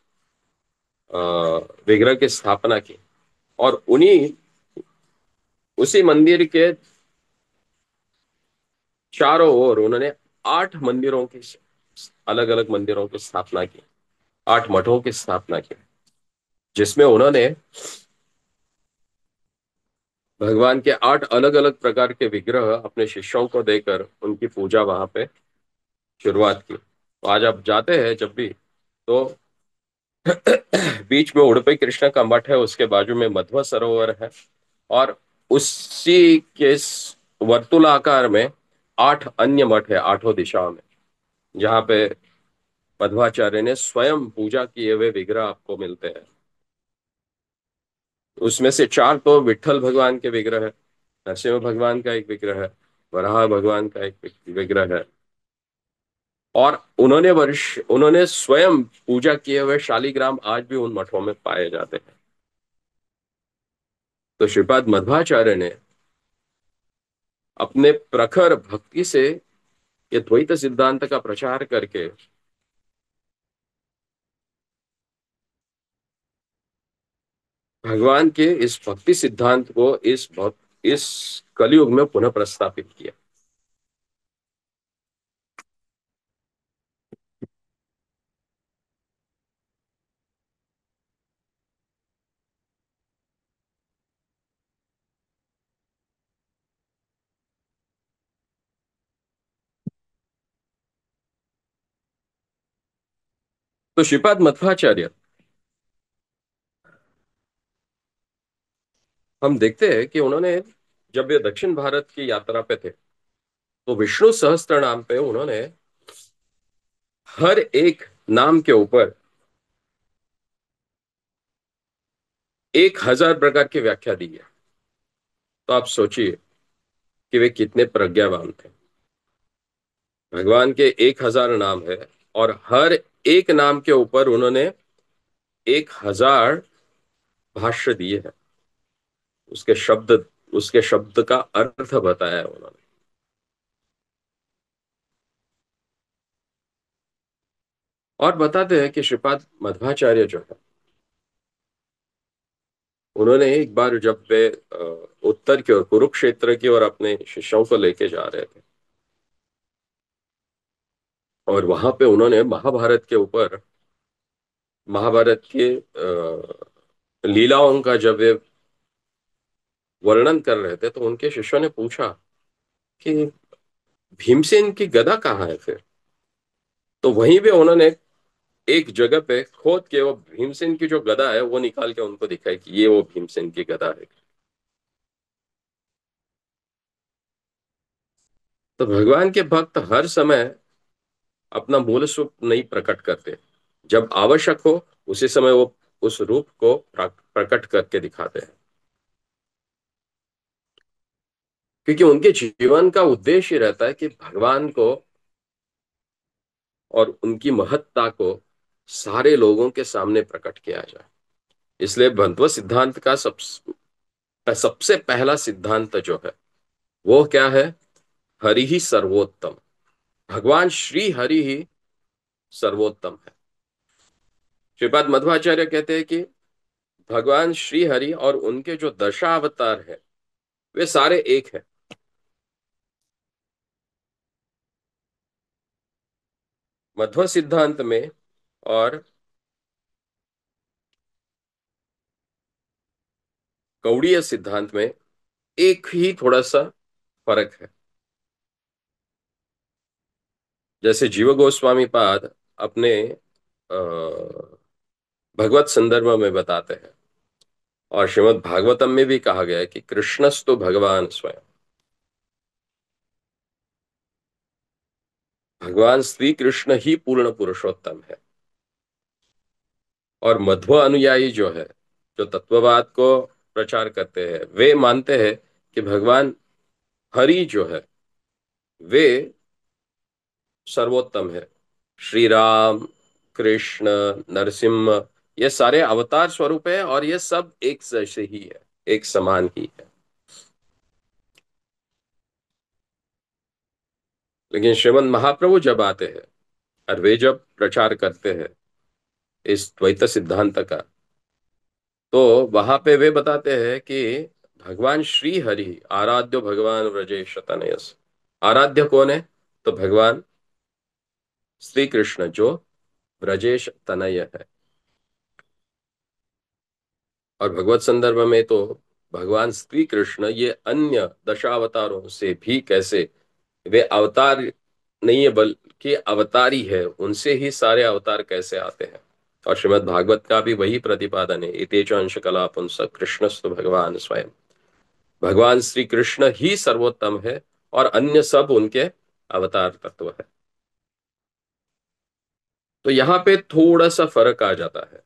अ, विग्रह की स्थापना की। और उन्हीं उसी मंदिर के चारों ओर उन्होंने 8 मंदिरों की, अलग अलग मंदिरों की स्थापना की, 8 मठों की स्थापना की, जिसमें उन्होंने भगवान के 8 अलग अलग प्रकार के विग्रह अपने शिष्यों को देकर उनकी पूजा वहां पे शुरुआत की। तो आज आप जाते हैं जब भी, तो बीच में उडुपी कृष्ण का मठ है, उसके बाजू में मध्व सरोवर है, और उसी के वर्तुलाकार में 8 अन्य मठ है, 8 दिशाओं में, जहाँ पे मध्वाचार्य ने स्वयं पूजा किए हुए विग्रह आपको मिलते हैं। उसमें से 4 तो विट्ठल भगवान के विग्रह है, नरसिंह भगवान का एक विग्रह है, वराह भगवान का एक विग्रह है, और उन्होंने स्वयं पूजा किए हुए शालिग्राम आज भी उन मठों में पाए जाते हैं। तो श्रीपाद मध्वाचार्य ने अपने प्रखर भक्ति से ये द्वैत सिद्धांत का प्रचार करके भगवान के इस भक्ति सिद्धांत को इस कलयुग में पुनः प्रस्थापित किया। तो श्रीपाद मध्वाचार्य, हम देखते हैं कि उन्होंने, जब वे दक्षिण भारत की यात्रा पे थे, तो विष्णु सहस्त्र नाम पे उन्होंने हर एक नाम के ऊपर 1000 प्रकार की व्याख्या दी है। तो आप सोचिए कि वे कितने प्रज्ञावान थे। भगवान के 1000 नाम है, और हर एक नाम के ऊपर उन्होंने 1000 भाष्य दिए हैं। उसके शब्द उसके शब्द का अर्थ बताया है उन्होंने। और बताते हैं कि श्रीपाद मध्वाचार्य जो है, उन्होंने एक बार जब वे उत्तर की ओर, कुरुक्षेत्र की ओर अपने शिष्यों को लेके जा रहे थे, और वहां पे उन्होंने महाभारत के ऊपर, महाभारत के लीलाओं का जब वे वर्णन कर रहे थे, तो उनके शिष्यों ने पूछा कि भीमसेन की गदा कहाँ है फिर। तो वहीं पे उन्होंने एक जगह पे खोद के वो भीमसेन की जो गदा है वो निकाल के उनको दिखाई कि ये वो भीमसेन की गदा है। तो भगवान के भक्त हर समय अपना मूल स्वरूप नहीं प्रकट करते। जब आवश्यक हो उसी समय वो उस रूप को प्रकट करके दिखाते हैं, क्योंकि उनके जीवन का उद्देश्य ही रहता है कि भगवान को और उनकी महत्ता को सारे लोगों के सामने प्रकट किया जाए। इसलिए बंधुआ सिद्धांत का सबसे पहला सिद्धांत जो है वो क्या है? हरि ही सर्वोत्तम। भगवान श्री हरि ही सर्वोत्तम है। श्रीपाद मध्वाचार्य कहते हैं कि भगवान श्री हरि और उनके जो दशावतार है वे सारे एक हैं। मध्व सिद्धांत में और गौड़ीय सिद्धांत में एक ही थोड़ा सा फर्क है। जैसे जीव गोस्वामी पाद अपने भगवत संदर्भ में बताते हैं, और श्रीमद् भागवतम में भी कहा गया है कि कृष्णस्तु भगवान स्वयं। भगवान श्री कृष्ण ही पूर्ण पुरुषोत्तम है। और मध्व अनुयायी जो है, जो तत्ववाद को प्रचार करते हैं, वे मानते हैं कि भगवान हरि जो है वे सर्वोत्तम है। श्री राम, कृष्ण, नरसिम्हा, ये सारे अवतार स्वरूप है और ये सब एक जैसे ही है, एक समान ही है। लेकिन श्रीमद् महाप्रभु जब आते हैं और वे जब प्रचार करते हैं इस द्वैत सिद्धांत का, तो वहां पे वे बताते हैं कि भगवान श्री हरि आराध्य भगवान व्रजेश तनयस। आराध्य कौन है? तो भगवान श्री कृष्ण जो ब्रजेश तनय है। और भगवत संदर्भ में तो भगवान श्री कृष्ण ये अन्य दशावतारों से भी कैसे, वे अवतार नहीं है बल्कि अवतारी है, उनसे ही सारे अवतार कैसे आते हैं। और श्रीमद् भागवत का भी वही प्रतिपादन है, इतेच अंश कला पुंस कृष्णस्तु भगवान स्वयं। भगवान श्री कृष्ण ही सर्वोत्तम है और अन्य सब उनके अवतार तत्व है। तो यहाँ पे थोड़ा सा फर्क आ जाता है।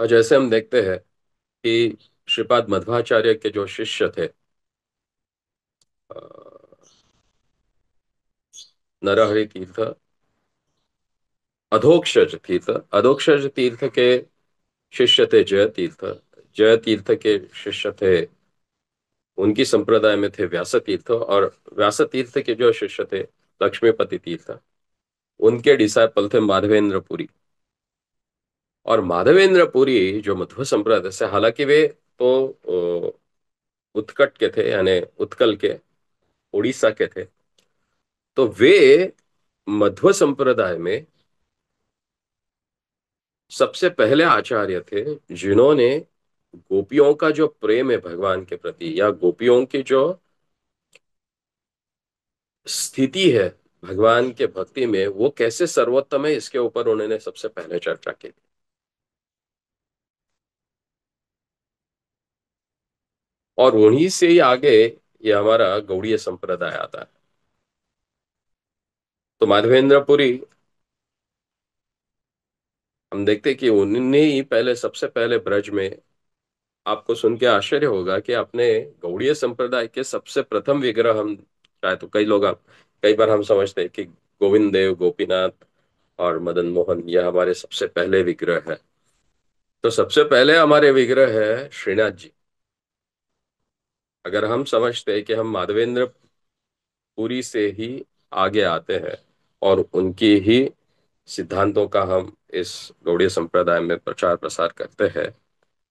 और जैसे हम देखते हैं कि श्रीपाद मध्वाचार्य के जो शिष्य थे, अ, नरहरि तीर्थ, अधोक्षज तीर्थ, अधोक्षज तीर्थ के शिष्य थे जय तीर्थ, जय तीर्थ के शिष्य थे, उनकी संप्रदाय में थे व्यास तीर्थ, और व्यास तीर्थ के जो शिष्य थे लक्ष्मीपति तीर्थ, उनके डिसाइपल थे माधवेंद्र पुरी। और माधवेंद्र पुरी जो मध्व संप्रदाय से, हालांकि वे तो उत्कट के थे, यानी उत्कल के, उड़ीसा के थे, तो वे मध्व संप्रदाय में सबसे पहले आचार्य थे जिन्होंने गोपियों का जो प्रेम है भगवान के प्रति, या गोपियों की जो स्थिति है भगवान के भक्ति में, वो कैसे सर्वोत्तम है, इसके ऊपर उन्होंने सबसे पहले चर्चा की थी। और उन्हीं से ही आगे ये हमारा गौड़ीय संप्रदाय आता है। तो माधवेंद्र पुरी, हम देखते हैं कि उन्होंने ही पहले, सबसे पहले ब्रज में, आपको सुन के आश्चर्य होगा कि अपने गौड़ीय संप्रदाय के सबसे प्रथम विग्रह हम, शायद तो कई लोग, कई बार हम समझते हैं कि गोविंद देव, गोपीनाथ और मदन मोहन, यह हमारे सबसे पहले विग्रह है। तो सबसे पहले हमारे विग्रह है श्रीनाथ जी। अगर हम समझते हैं कि हम माधवेंद्र पुरी से ही आगे आते हैं और उनकी ही सिद्धांतों का हम इस गौड़ीय संप्रदाय में प्रचार प्रसार करते हैं,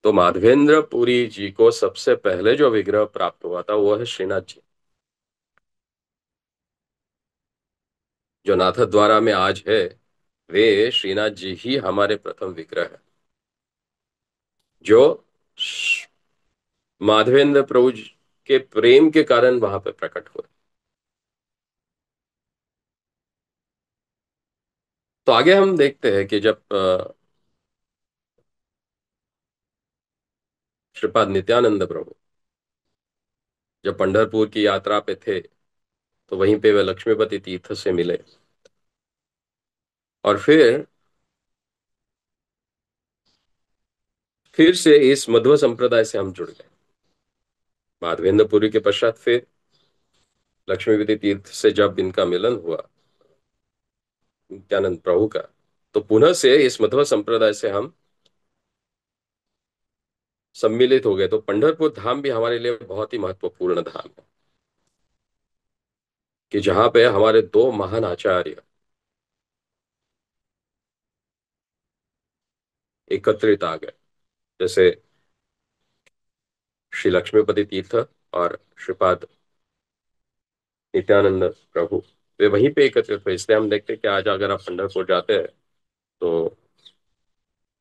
तो माधवेंद्र पुरी जी को सबसे पहले जो विग्रह प्राप्त हुआ था वो है श्रीनाथ जी। जो नाथ द्वारा में आज है, वे श्रीनाथ जी ही हमारे प्रथम विग्रह है, जो माधवेंद्र प्रभु जी के प्रेम के कारण वहां पे प्रकट हुए। तो आगे हम देखते हैं कि जब श्रीपाद नित्यानंद प्रभु जब पंढरपुर की यात्रा पे थे, तो वहीं पे वे लक्ष्मीपति तीर्थ से मिले और फिर से इस मध्व संप्रदाय से हम जुड़ गए। माधवेंद्रपुरी के पश्चात फिर लक्ष्मीपति तीर्थ से जब इनका मिलन हुआ नित्यानंद प्रभु का, तो पुनः से इस मध्व संप्रदाय से हम सम्मिलित हो गए। तो पंढरपुर धाम भी हमारे लिए बहुत ही महत्वपूर्ण धाम है, कि जहां पे हमारे दो महान आचार्य एकत्रित आ गए, जैसे श्री लक्ष्मीपति तीर्थ और श्रीपाद नित्यानंद प्रभु, वे वहीं पे एकत्रित हुए। इसलिए हम देखते हैं कि आज अगर आप पंढरपुर जाते हैं तो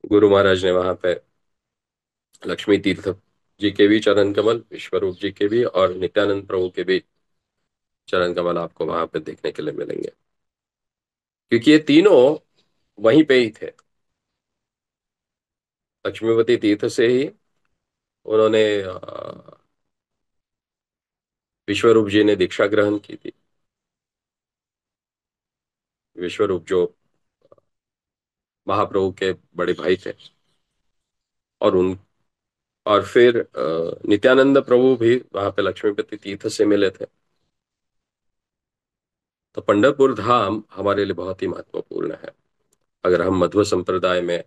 गुरु महाराज ने वहां पे लक्ष्मी तीर्थ जी के भी चरण कमल, विश्वरूप जी के भी और नित्यानंद प्रभु के भी चरण कमल आपको वहां पे देखने के लिए मिलेंगे, क्योंकि ये तीनों वहीं पे ही थे। लक्ष्मीपति तीर्थ से ही उन्होंने विश्वरूप जी ने दीक्षा ग्रहण की थी। विश्वरूप जो महाप्रभु के बड़े भाई थे, और उन और फिर नित्यानंद प्रभु भी वहां पे लक्ष्मीपति तीर्थ से मिले थे। तो पंढरपुर धाम हमारे लिए बहुत ही महत्वपूर्ण है। अगर हम मध्व संप्रदाय में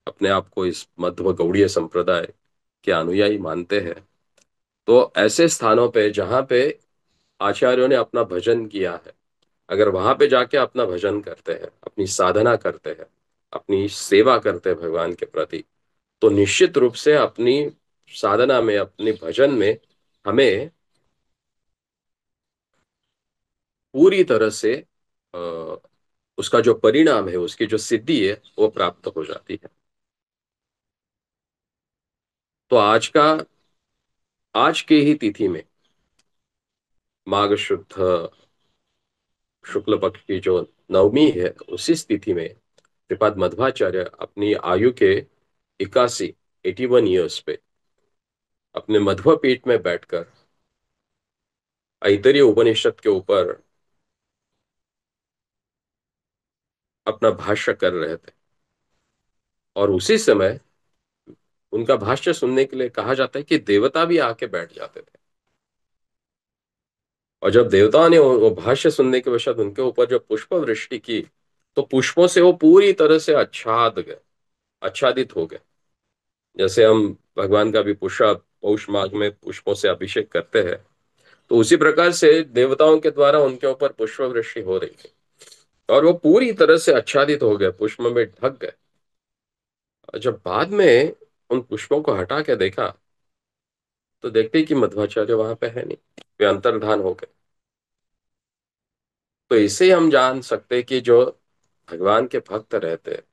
अपने आप को इस मध्व गौड़ीय संप्रदाय के अनुयायी मानते हैं, तो ऐसे स्थानों पे जहाँ पे आचार्यों ने अपना भजन किया है, अगर वहां पे जाके अपना भजन करते हैं, अपनी साधना करते हैं, अपनी सेवा करते हैं भगवान के प्रति, तो निश्चित रूप से अपनी साधना में, अपनी भजन में हमें पूरी तरह से अ, उसका जो परिणाम है, उसकी जो सिद्धि है, वो प्राप्त हो जाती है। तो आज के ही तिथि में, माघ शुद्ध शुक्ल पक्ष की जो नवमी है, उसी स्थिति में श्रीपाद मध्वाचार्य अपनी आयु के 81 ईयर्स पे अपने मध्व पीठ में बैठकर ऐतरेय उपनिषद के ऊपर अपना भाष्य कर रहे थे। और उसी समय उनका भाष्य सुनने के लिए कहा जाता है कि देवता भी आके बैठ जाते थे। और जब देवताओं ने वो भाष्य सुनने के पश्चात उनके ऊपर जो पुष्प वृष्टि की, तो पुष्पों से वो पूरी तरह से आच्छादित हो गए। जैसे हम भगवान का भी पुष्प पौष माघ में पुष्पों से अभिषेक करते हैं, तो उसी प्रकार से देवताओं के द्वारा उनके ऊपर पुष्प वृष्टि हो रही थी, और वो पूरी तरह से आच्छादित हो गए, पुष्प में ढक गए। और जब बाद में उन पुष्पों को हटा के देखा, तो देखते ही कि मध्वाचार्य वहां पे है नहीं, वे अंतर्धान हो गए। तो इससे हम जान सकते हैं कि जो भगवान के भक्त रहते हैं,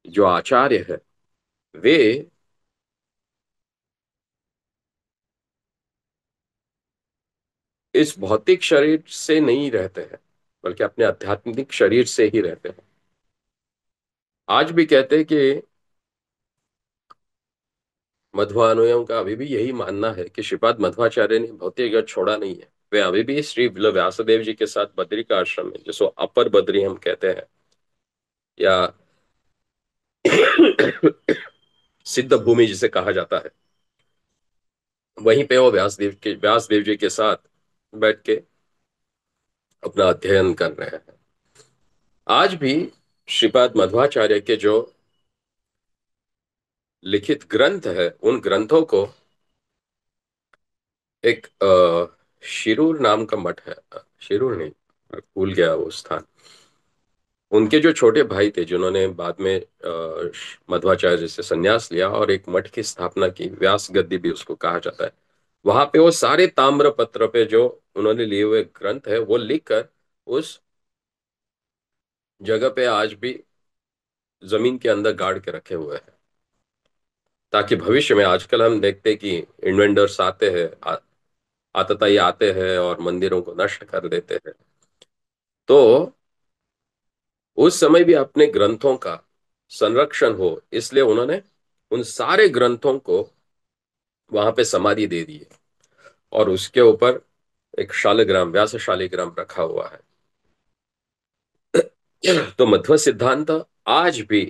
जो आचार्य है, वे इस भौतिक शरीर से नहीं रहते हैं, बल्कि अपने आध्यात्मिक शरीर से ही रहते हैं। आज भी कहते हैं कि मध्वानुयायियों का अभी भी यही मानना है कि श्रीपाद मध्वाचार्य ने भौतिक जगत छोड़ा नहीं है। वे अभी भी श्री व्यासदेव जी के साथ बद्री का आश्रम में, जिसको अपर बद्री हम कहते हैं, या सिद्ध भूमि जिसे कहा जाता है, वहीं पे वो व्यासदेव जी के साथ बैठ के अपना अध्ययन कर रहे हैं। आज भी श्रीपाद मध्वाचार्य के जो लिखित ग्रंथ है, उन ग्रंथों को एक शिरूर नाम का मठ है, शिरूर नहीं, मैं भूल गया वो स्थान। उनके जो छोटे भाई थे जिन्होंने बाद में मध्वाचार्य से संन्यास लिया और एक मठ की स्थापना की, व्यास गद्दी भी उसको कहा जाता है। वहां पे वो सारे ताम्र पत्र पे जो उन्होंने लिए हुए ग्रंथ है वो लिखकर उस जगह पे आज भी जमीन के अंदर गाड़ के रखे हुए हैं, ताकि भविष्य में, आजकल हम देखते हैं कि इन्वेंडर्स आते हैं, आतताई आते हैं और मंदिरों को नष्ट कर देते हैं। तो उस समय भी अपने ग्रंथों का संरक्षण हो, इसलिए उन्होंने उन सारे ग्रंथों को वहां पे समाधि दे दी है और उसके ऊपर एक शालिग्राम, व्यास शालिग्राम रखा हुआ है। तो मध्व सिद्धांत आज भी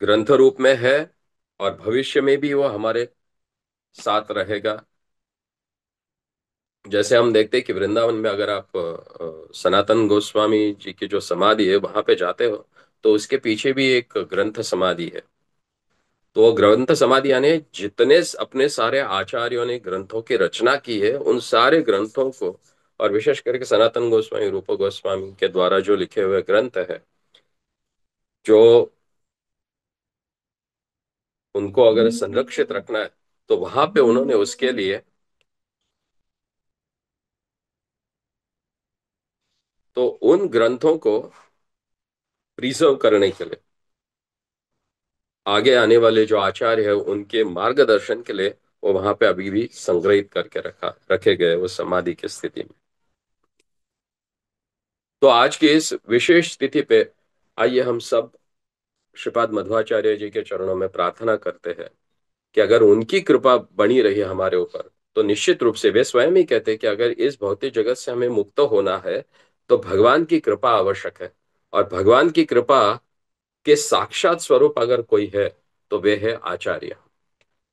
ग्रंथ रूप में है और भविष्य में भी वो हमारे साथ रहेगा। जैसे हम देखते हैं कि वृंदावन में अगर आप सनातन गोस्वामी जी की जो समाधि है वहां पे जाते हो, तो उसके पीछे भी एक ग्रंथ समाधि है। तो वो ग्रंथ समाधि यानी जितने अपने सारे आचार्यों ने ग्रंथों की रचना की है, उन सारे ग्रंथों को, और विशेष करके सनातन गोस्वामी, रूप गोस्वामी के द्वारा जो लिखे हुए ग्रंथ है, जो उनको अगर संरक्षित रखना है, तो वहां पे उन्होंने उसके लिए, तो उन ग्रंथों को प्रिजर्व करने के लिए आगे आने वाले जो आचार्य है उनके मार्गदर्शन के लिए वो वहां पे अभी भी संग्रहित करके रखे गए वो समाधि की स्थिति में। तो आज की इस विशेष स्थिति पे आइए हम सब श्रीपाद मध्वाचार्य जी के चरणों में प्रार्थना करते हैं कि अगर उनकी कृपा बनी रही हमारे ऊपर, तो निश्चित रूप से वे स्वयं ही कहते हैं कि अगर इस भौतिक जगत से हमें मुक्त होना है तो भगवान की कृपा आवश्यक है। और भगवान की कृपा के साक्षात स्वरूप अगर कोई है तो वे है आचार्य।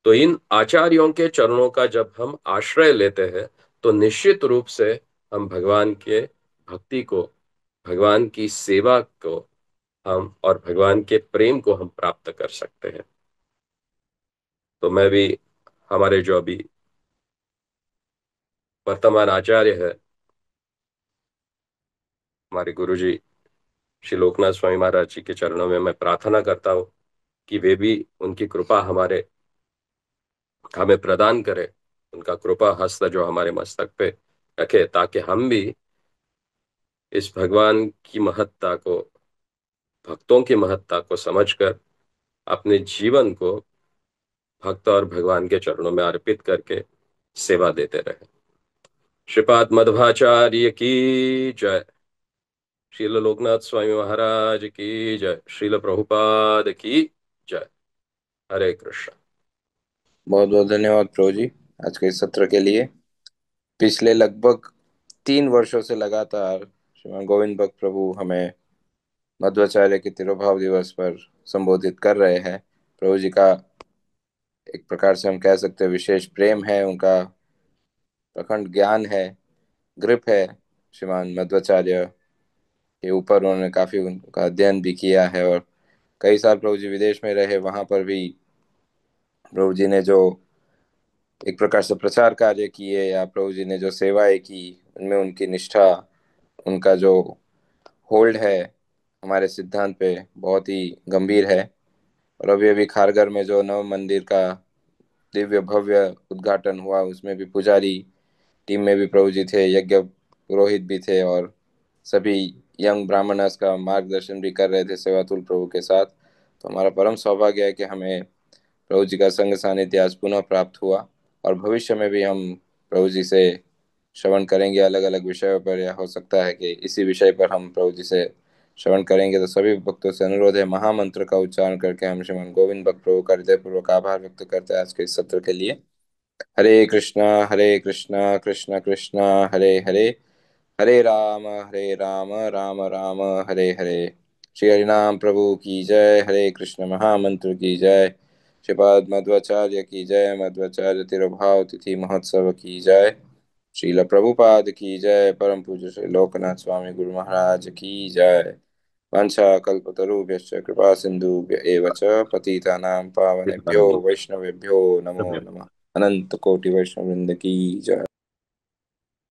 तो इन आचार्यों के चरणों का जब हम आश्रय लेते हैं, तो निश्चित रूप से हम भगवान के भक्ति को, भगवान की सेवा को हम, और भगवान के प्रेम को हम प्राप्त कर सकते हैं। तो मैं भी, हमारे जो अभी वर्तमान आचार्य है, हमारे गुरु जी श्री लोकनाथ स्वामी महाराज जी के चरणों में मैं प्रार्थना करता हूँ कि वे भी उनकी कृपा हमारे, हमें प्रदान करे, उनका कृपा हस्त जो हमारे मस्तक पे रखे, ताकि हम भी इस भगवान की महत्ता को, भक्तों की महत्ता को समझकर अपने जीवन को भक्त और भगवान के चरणों में अर्पित करके सेवा देते रहे। श्रीपाद मध्वाचार्य की जय। श्रील लोकनाथ स्वामी महाराज की जय। श्रील प्रभुपाद की जय। हरे कृष्ण। बहुत बहुत धन्यवाद प्रभु जी आज के इस सत्र के लिए। पिछले लगभग 3 वर्षों से लगातार श्रीमान गोविंद भक्त प्रभु हमें मध्वाचार्य के तिरुभाव दिवस पर संबोधित कर रहे हैं। प्रभु जी का एक प्रकार से हम कह सकते हैं विशेष प्रेम है, उनका प्रखंड ज्ञान है, ग्रिप है श्रीमान मध्वाचार्य के ऊपर। उन्होंने काफी उनका अध्ययन भी किया है और कई साल प्रभु जी विदेश में रहे, वहां पर भी प्रभु जी ने जो एक प्रकार से प्रचार कार्य किए या प्रभु जी ने जो सेवाएं की, उनमें उनकी निष्ठा, उनका जो होल्ड है हमारे सिद्धांत पे बहुत ही गंभीर है। और अभी अभी खारघर में जो नव मंदिर का दिव्य भव्य उद्घाटन हुआ, उसमें भी पुजारी टीम में भी प्रभु जी थे, यज्ञ पुरोहित भी थे और सभी यंग ब्राह्मणस का मार्गदर्शन भी कर रहे थे सेवातुल प्रभु के साथ। तो हमारा परम सौभाग्य है कि हमें प्रभु जी का संग सानिध्य आज पुनः प्राप्त हुआ और भविष्य में भी हम प्रभु जी से श्रवण करेंगे अलग अलग विषयों पर, या हो सकता है कि इसी विषय पर हम प्रभु जी से श्रवण करेंगे। तो सभी भक्तों से अनुरोध है, महामंत्र का उच्चारण करके हम श्रीमान गोविंद भक्त प्रभु का हृदयपूर्वक आभार व्यक्त करते हैं आज के इस सत्र के लिए। हरे कृष्णा कृष्ण कृष्ण हरे हरे, हरे राम राम राम हरे हरे। श्री हरिनाम प्रभु की जय। हरे कृष्ण महामंत्र की जय। श्रीपाद मध्वाचार्य की जय। मध्वाचार्य तिरुभाव तिथि महोत्सव की जय। श्रील प्रभुपाद की जय। परम पूज्य श्री लोकनाथ स्वामी गुरु महाराज की जय। वाञ्छा कल्पतरुभ्यश्च कृपा सिन्धुभ्य एव च पतितानां पावनेभ्यो वैष्णवेभ्यो नमो नमः। अनंत कोटि वैष्णव वृंद की जय।